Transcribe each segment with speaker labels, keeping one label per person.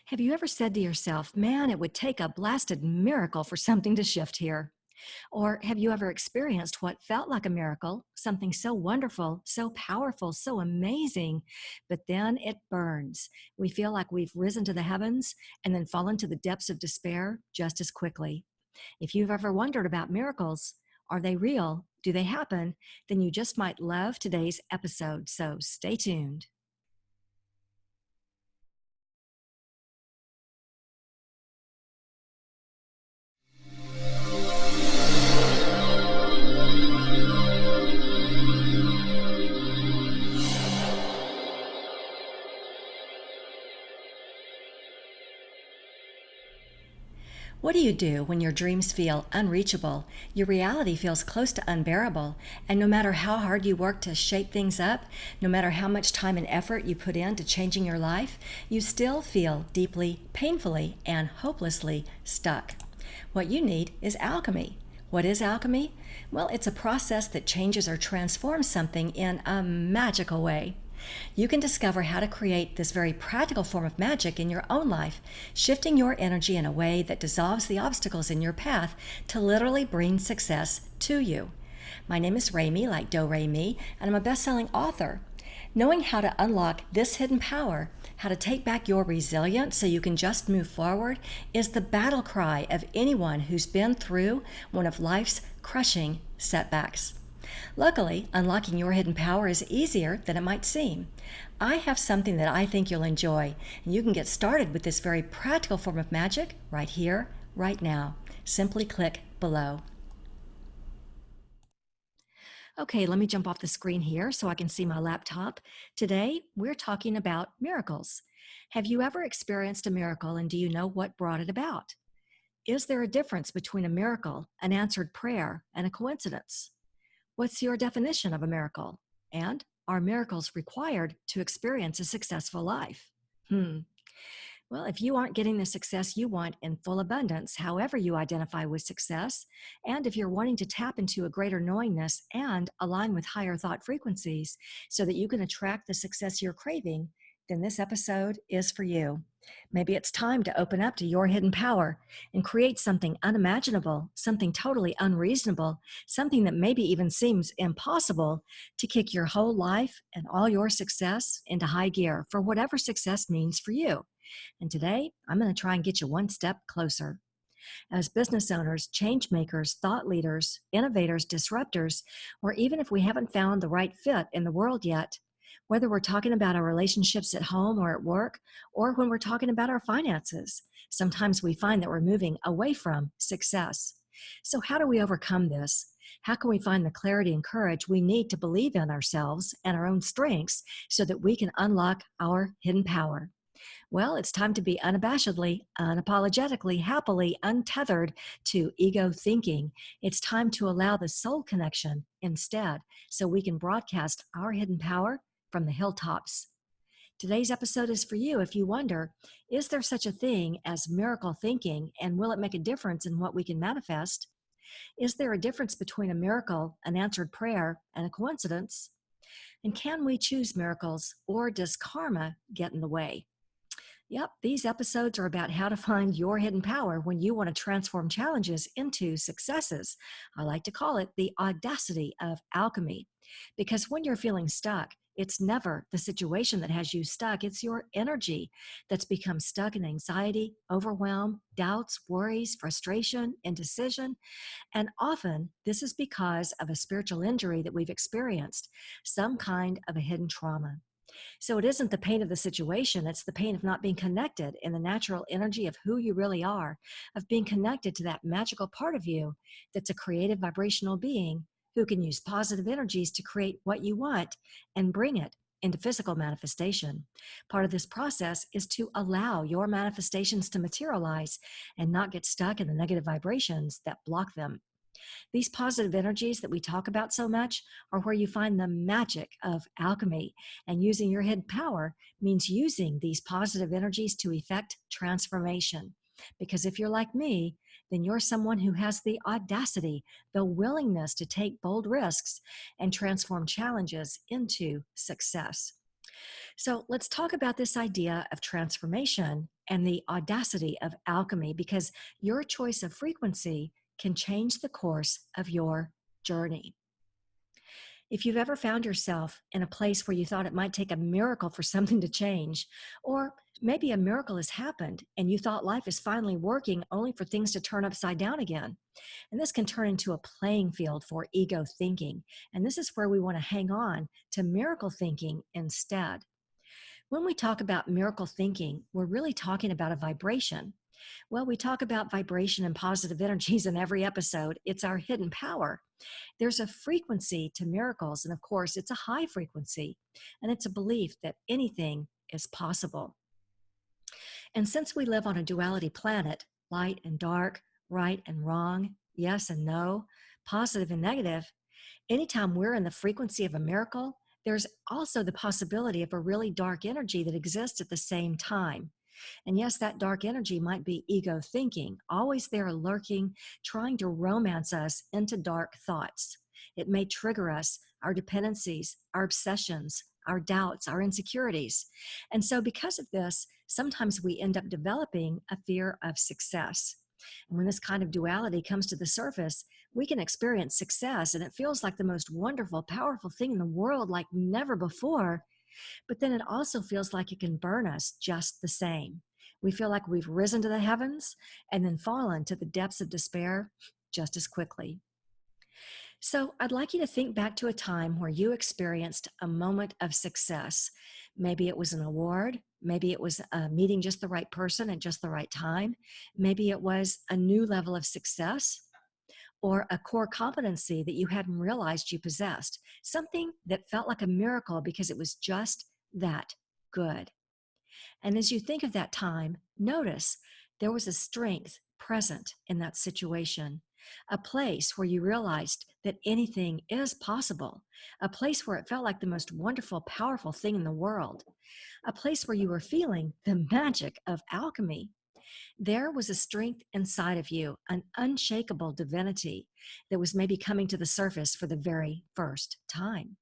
Speaker 1: Have you ever said to yourself, man, it would take a blasted miracle for something to shift here? Or have you ever experienced what felt like a miracle, something so wonderful, so powerful, so amazing, but then it burns? We feel like we've risen to the heavens and then fallen to the depths of despair just as quickly. If you've ever wondered about miracles, are they real? Do they happen? Then you just might love today's episode. So stay tuned. What do you do when your dreams feel unreachable, your reality feels close to unbearable, and no matter how hard you work to shake things up, no matter how much time and effort you put into changing your life, you still feel deeply, painfully, and hopelessly stuck? What you need is alchemy. What is alchemy? Well, it's a process that changes or transforms something in a magical way. You can discover how to create this very practical form of magic in your own life, shifting your energy in a way that dissolves the obstacles in your path to literally bring success to you. My name is Remy, like Do Re Mi, and I'm a best-selling author. Knowing how to unlock this hidden power, how to take back your resilience so you can just move forward, is the battle cry of anyone who's been through one of life's crushing setbacks. Luckily, unlocking your hidden power is easier than it might seem. I have something that I think you'll enjoy, and you can get started with this very practical form of magic right here, right now. Simply click below. Okay, let me jump off the screen here so I can see my laptop. Today, we're talking about miracles. Have you ever experienced a miracle, and do you know what brought it about? Is there a difference between a miracle, an answered prayer, and a coincidence? What's your definition of a miracle? And are miracles required to experience a successful life? Well, if you aren't getting the success you want in full abundance, however you identify with success, and if you're wanting to tap into a greater knowingness and align with higher thought frequencies so that you can attract the success you're craving, then this episode is for you. Maybe it's time to open up to your hidden power and create something unimaginable, something totally unreasonable, something that maybe even seems impossible to kick your whole life and all your success into high gear for whatever success means for you. And today, I'm going to try and get you one step closer. As business owners, change makers, thought leaders, innovators, disruptors, or even if we haven't found the right fit in the world yet, whether we're talking about our relationships at home or at work, or when we're talking about our finances, sometimes we find that we're moving away from success. So, how do we overcome this? How can we find the clarity and courage we need to believe in ourselves and our own strengths so that we can unlock our hidden power? Well, it's time to be unabashedly, unapologetically, happily untethered to ego thinking. It's time to allow the soul connection instead so we can broadcast our hidden power from the hilltops. Today's episode is for you if you wonder, is there such a thing as miracle thinking, and will it make a difference in what we can manifest? Is there a difference between a miracle, an answered prayer, and a coincidence? And can we choose miracles, or does karma get in the way? Yep, these episodes are about how to find your hidden power when you want to transform challenges into successes. I like to call it the audacity of alchemy. Because when you're feeling stuck, it's never the situation that has you stuck. It's your energy that's become stuck in anxiety, overwhelm, doubts, worries, frustration, indecision. And often this is because of a spiritual injury that we've experienced, some kind of a hidden trauma. So it isn't the pain of the situation, it's the pain of not being connected in the natural energy of who you really are, of being connected to that magical part of you that's a creative vibrational being who can use positive energies to create what you want and bring it into physical manifestation. Part of this process is to allow your manifestations to materialize and not get stuck in the negative vibrations that block them. These positive energies that we talk about so much are where you find the magic of alchemy. And using your hidden power means using these positive energies to effect transformation. Because if you're like me, then you're someone who has the audacity, the willingness to take bold risks and transform challenges into success. So let's talk about this idea of transformation and the audacity of alchemy, because your choice of frequency can change the course of your journey. If you've ever found yourself in a place where you thought it might take a miracle for something to change, or maybe a miracle has happened and you thought life is finally working only for things to turn upside down again, and this can turn into a playing field for ego thinking. And this is where we want to hang on to miracle thinking instead. When we talk about miracle thinking, we're really talking about a vibration. Well, we talk about vibration and positive energies in every episode. It's our hidden power. There's a frequency to miracles, and of course, it's a high frequency, and it's a belief that anything is possible. And since we live on a duality planet, light and dark, right and wrong, yes and no, positive and negative, anytime we're in the frequency of a miracle, there's also the possibility of a really dark energy that exists at the same time. And yes, that dark energy might be ego thinking, always there lurking, trying to romance us into dark thoughts. It may trigger us, our dependencies, our obsessions, our doubts, our insecurities. And so, because of this, sometimes we end up developing a fear of success. And when this kind of duality comes to the surface, we can experience success, and it feels like the most wonderful, powerful thing in the world, like never before. But then it also feels like it can burn us just the same. We feel like we've risen to the heavens and then fallen to the depths of despair just as quickly. So I'd like you to think back to a time where you experienced a moment of success. Maybe it was an award. Maybe it was meeting just the right person at just the right time. Maybe it was a new level of success or a core competency that you hadn't realized you possessed, something that felt like a miracle because it was just that good. And as you think of that time, notice there was a strength present in that situation, a place where you realized that anything is possible, a place where it felt like the most wonderful, powerful thing in the world, a place where you were feeling the magic of alchemy. There was a strength inside of you, an unshakable divinity that was maybe coming to the surface for the very first time.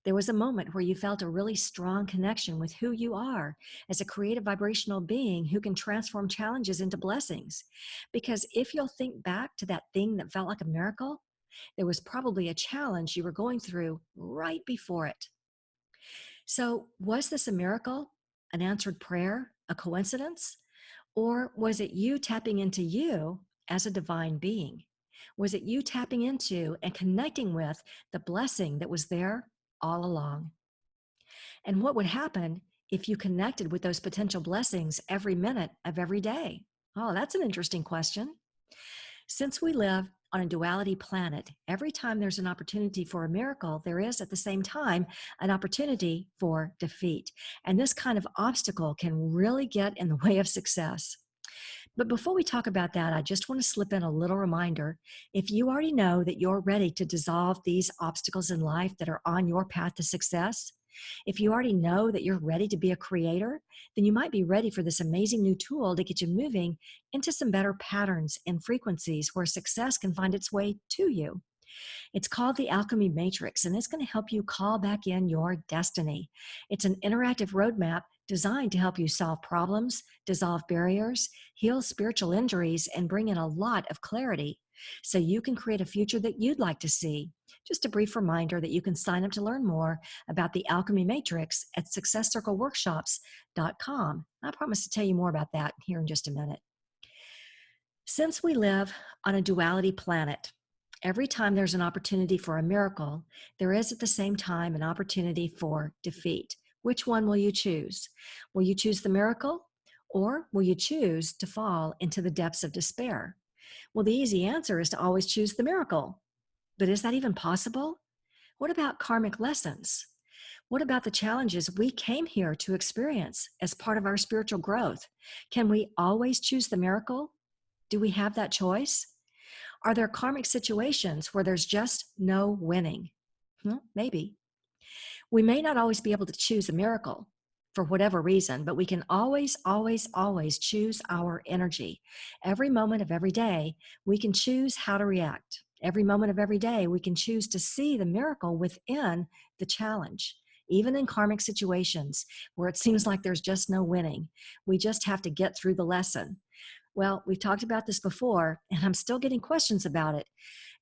Speaker 1: There was a moment where you felt a really strong connection with who you are as a creative vibrational being who can transform challenges into blessings. Because if you'll think back to that thing that felt like a miracle, there was probably a challenge you were going through right before it. So, was this a miracle, an answered prayer, a coincidence? Or was it you tapping into you as a divine being? Was it you tapping into and connecting with the blessing that was there all along? And what would happen if you connected with those potential blessings every minute of every day? Oh, that's an interesting question. Since we live on a duality planet, every time there's an opportunity for a miracle, there is at the same time an opportunity for defeat. And this kind of obstacle can really get in the way of success. But before we talk about that, I just want to slip in a little reminder. If you already know that you're ready to dissolve these obstacles in life that are on your path to success, if you already know that you're ready to be a creator, then you might be ready for this amazing new tool to get you moving into some better patterns and frequencies where success can find its way to you. It's called the Alchemy Matrix, and it's going to help you call back in your destiny. It's an interactive roadmap designed to help you solve problems, dissolve barriers, heal spiritual injuries, and bring in a lot of clarity so you can create a future that you'd like to see. Just a brief reminder that you can sign up to learn more about the Alchemy Matrix at successcircleworkshops.com. I promise to tell you more about that here in just a minute. Since we live on a duality planet, every time there's an opportunity for a miracle, there is at the same time an opportunity for defeat. Which one will you choose? Will you choose the miracle, or will you choose to fall into the depths of despair? Well, the easy answer is to always choose the miracle. But is that even possible? What about karmic lessons? What about the challenges we came here to experience as part of our spiritual growth? Can we always choose the miracle? Do we have that choice? Are there karmic situations where there's just no winning? Maybe. We may not always be able to choose a miracle for whatever reason, but we can always, always, always choose our energy. Every moment of every day, we can choose how to react. Every moment of every day, we can choose to see the miracle within the challenge. even in karmic situations where it seems like there's just no winning. We just have to get through the lesson. Well, we've talked about this before, and I'm still getting questions about it.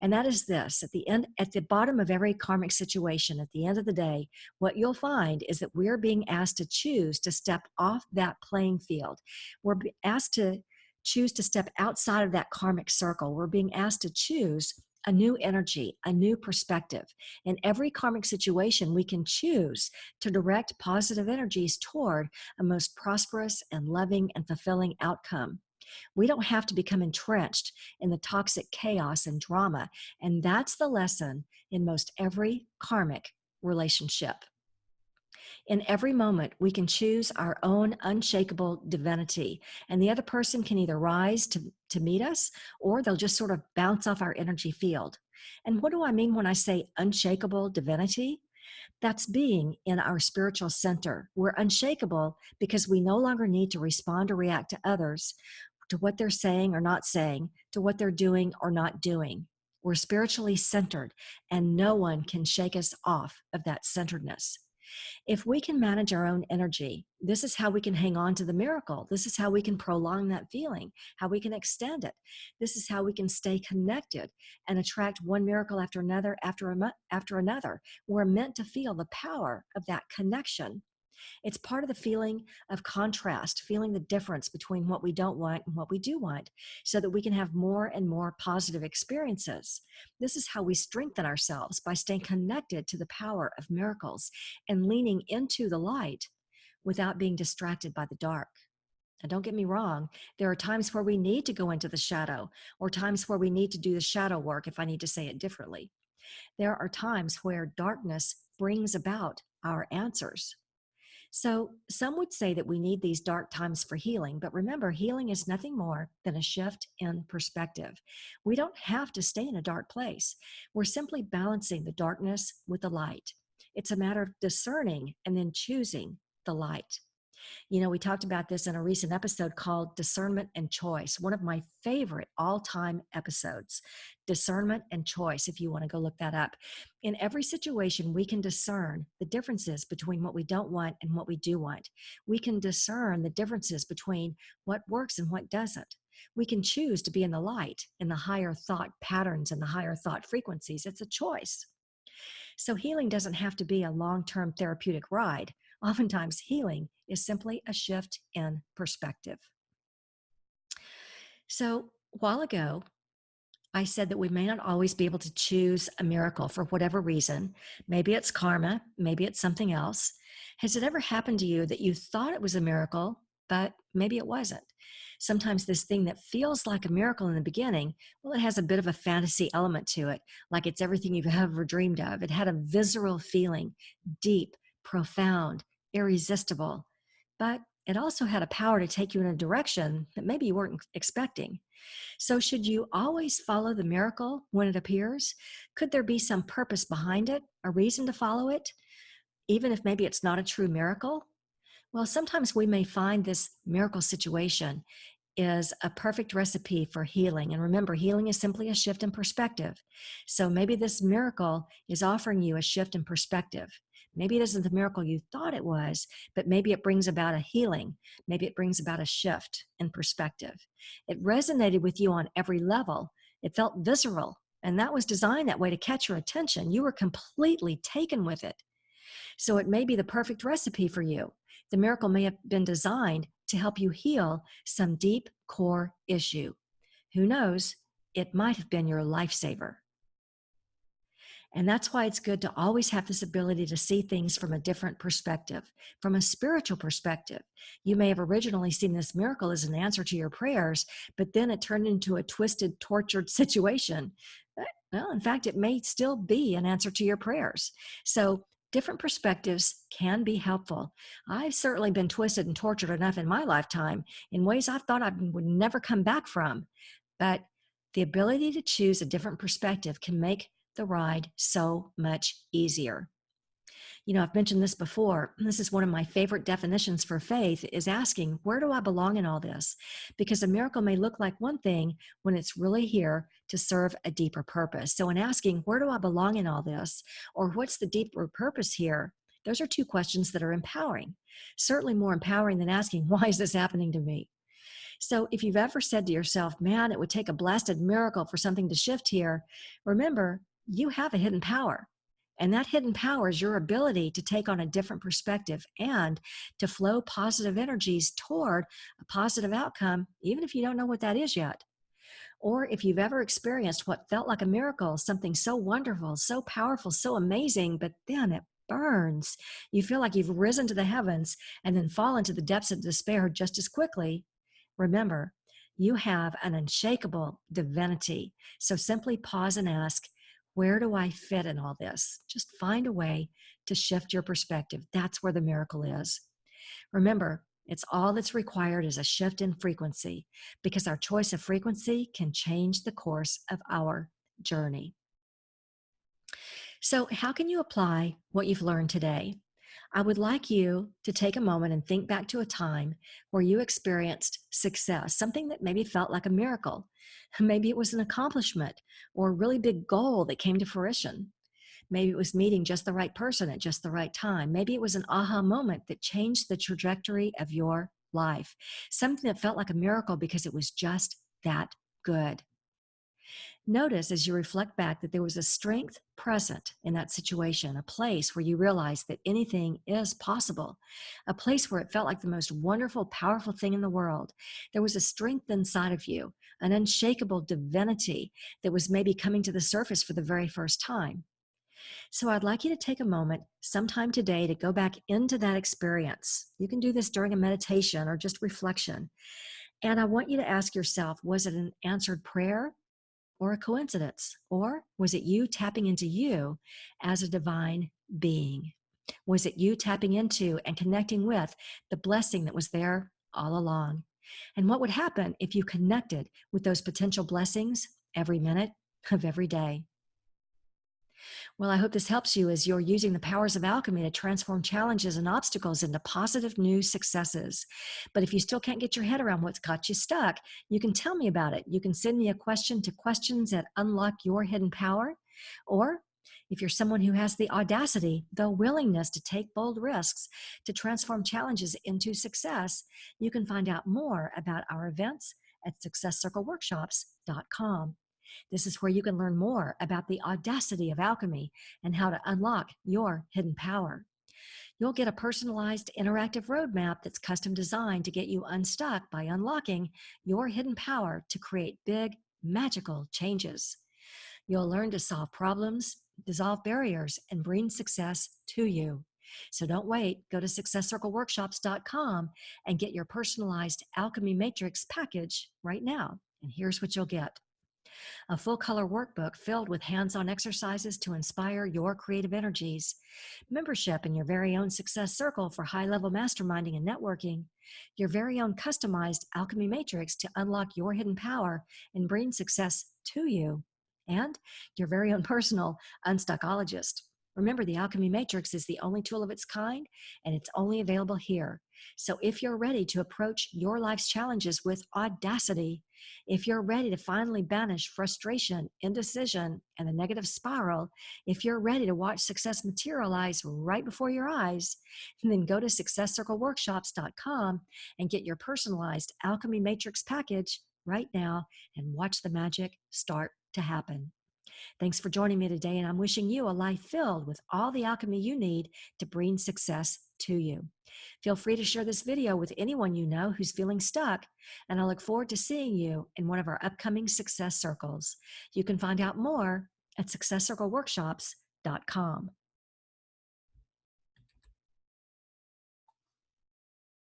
Speaker 1: And that is this: at the bottom of every karmic situation, at the end of the day, what you'll find is that we're being asked to choose to step off that playing field. We're asked to choose to step outside of that karmic circle. We're being asked to choose a new energy, a new perspective. In every karmic situation, we can choose to direct positive energies toward a most prosperous and loving and fulfilling outcome. We don't have to become entrenched in the toxic chaos and drama. And that's the lesson in most every karmic relationship. In every moment, we can choose our own unshakable divinity, and the other person can either rise to meet us, or they'll just sort of bounce off our energy field. And what do I mean when I say unshakable divinity? That's being in our spiritual center. We're unshakable because we no longer need to respond or react to others, to what they're saying or not saying, to what they're doing or not doing. We're spiritually centered, and no one can shake us off of that centeredness. If we can manage our own energy, this is how we can hang on to the miracle. This is how we can prolong that feeling, how we can extend it. This is how we can stay connected and attract one miracle after another, after another. We're meant to feel the power of that connection. It's part of the feeling of contrast, feeling the difference between what we don't want and what we do want, so that we can have more and more positive experiences. This is how we strengthen ourselves, by staying connected to the power of miracles and leaning into the light without being distracted by the dark. Now, don't get me wrong, there are times where we need to go into the shadow, or times where we need to do the shadow work, if I need to say it differently. There are times where darkness brings about our answers. So some would say that we need these dark times for healing, but remember, healing is nothing more than a shift in perspective. We don't have to stay in a dark place. We're simply balancing the darkness with the light. It's a matter of discerning and then choosing the light. You know, we talked about this in a recent episode called Discernment and Choice, one of my favorite all-time episodes. Discernment and Choice, if you want to go look that up. In every situation, we can discern the differences between what we don't want and what we do want. We can discern the differences between what works and what doesn't. We can choose to be in the light, in the higher thought patterns and the higher thought frequencies. It's a choice. So healing doesn't have to be a long-term therapeutic ride. Oftentimes, healing is simply a shift in perspective. So a while ago, I said that we may not always be able to choose a miracle for whatever reason. Maybe it's karma, maybe it's something else. Has it ever happened to you that you thought it was a miracle, but maybe it wasn't? Sometimes this thing that feels like a miracle in the beginning, well, it has a bit of a fantasy element to it, like it's everything you've ever dreamed of. It had a visceral feeling, deep, profound, irresistible, but it also had a power to take you in a direction that maybe you weren't expecting. So should you always follow the miracle when it appears? Could there be some purpose behind it, a reason to follow it, even if maybe it's not a true miracle? Well, sometimes we may find this miracle situation is a perfect recipe for healing. And remember, healing is simply a shift in perspective. So maybe this miracle is offering you a shift in perspective. Maybe it isn't the miracle you thought it was, but maybe it brings about a healing. Maybe it brings about a shift in perspective. It resonated with you on every level. It felt visceral, and that was designed that way to catch your attention. You were completely taken with it. So it may be the perfect recipe for you. The miracle may have been designed to help you heal some deep core issue. Who knows? It might have been your lifesaver. And that's why it's good to always have this ability to see things from a different perspective, from a spiritual perspective. You may have originally seen this miracle as an answer to your prayers, but then it turned into a twisted, tortured situation. Well, in fact, it may still be an answer to your prayers. So different perspectives can be helpful. I've certainly been twisted and tortured enough in my lifetime in ways I thought I would never come back from. But the ability to choose a different perspective can make the ride so much easier. You know, I've mentioned this before. This is one of my favorite definitions for faith, is asking, where do I belong in all this? Because a miracle may look like one thing when it's really here to serve a deeper purpose. So in asking, where do I belong in all this? Or what's the deeper purpose here? Those are two questions that are empowering, certainly more empowering than asking, why is this happening to me? So if you've ever said to yourself, man, it would take a blasted miracle for something to shift here, remember, you have a hidden power. And that hidden power is your ability to take on a different perspective and to flow positive energies toward a positive outcome, even if you don't know what that is yet. Or if you've ever experienced what felt like a miracle, something so wonderful, so powerful, so amazing, but then it burns. You feel like you've risen to the heavens and then fall into the depths of despair just as quickly. Remember, you have an unshakable divinity. So simply pause and ask, where do I fit in all this? Just find a way to shift your perspective. That's where the miracle is. Remember, it's all that's required is a shift in frequency, because our choice of frequency can change the course of our journey. So, how can you apply what you've learned today? I would like you to take a moment and think back to a time where you experienced success, something that maybe felt like a miracle. Maybe it was an accomplishment or a really big goal that came to fruition. Maybe it was meeting just the right person at just the right time. Maybe it was an aha moment that changed the trajectory of your life. Something that felt like a miracle because it was just that good. Notice as you reflect back that there was a strength present in that situation, a place where you realized that anything is possible, a place where it felt like the most wonderful, powerful thing in the world. There was a strength inside of you, an unshakable divinity that was maybe coming to the surface for the very first time. So I'd like you to take a moment sometime today to go back into that experience. You can do this during a meditation or just reflection. And I want you to ask yourself, was it an answered prayer or a coincidence? Or was it you tapping into you as a divine being? Was it you tapping into and connecting with the blessing that was there all along? And what would happen if you connected with those potential blessings every minute of every day? Well, I hope this helps you as you're using the powers of alchemy to transform challenges and obstacles into positive new successes. But if you still can't get your head around what's got you stuck, you can tell me about it. You can send me a question to questions@unlockyourhiddenpower. Or if you're someone who has the audacity, the willingness to take bold risks to transform challenges into success, you can find out more about our events at successcircleworkshops.com. This is where you can learn more about the audacity of alchemy and how to unlock your hidden power. You'll get a personalized interactive roadmap that's custom designed to get you unstuck by unlocking your hidden power to create big, magical changes. You'll learn to solve problems, dissolve barriers, and bring success to you. So don't wait. Go to successcircleworkshops.com and get your personalized Alchemy Matrix package right now. And here's what you'll get: a full-color workbook filled with hands-on exercises to inspire your creative energies, membership in your very own success circle for high-level masterminding and networking, your very own customized Alchemy Matrix to unlock your hidden power and bring success to you, and your very own personal Unstuckologist. Remember, the Alchemy Matrix is the only tool of its kind, and it's only available here. So if you're ready to approach your life's challenges with audacity, if you're ready to finally banish frustration, indecision, and the negative spiral, if you're ready to watch success materialize right before your eyes, then go to successcircleworkshops.com and get your personalized Alchemy Matrix package right now and watch the magic start to happen. Thanks for joining me today, and I'm wishing you a life filled with all the alchemy you need to bring success to you. Feel free to share this video with anyone you know who's feeling stuck, and I look forward to seeing you in one of our upcoming success circles. You can find out more at successcircleworkshops.com.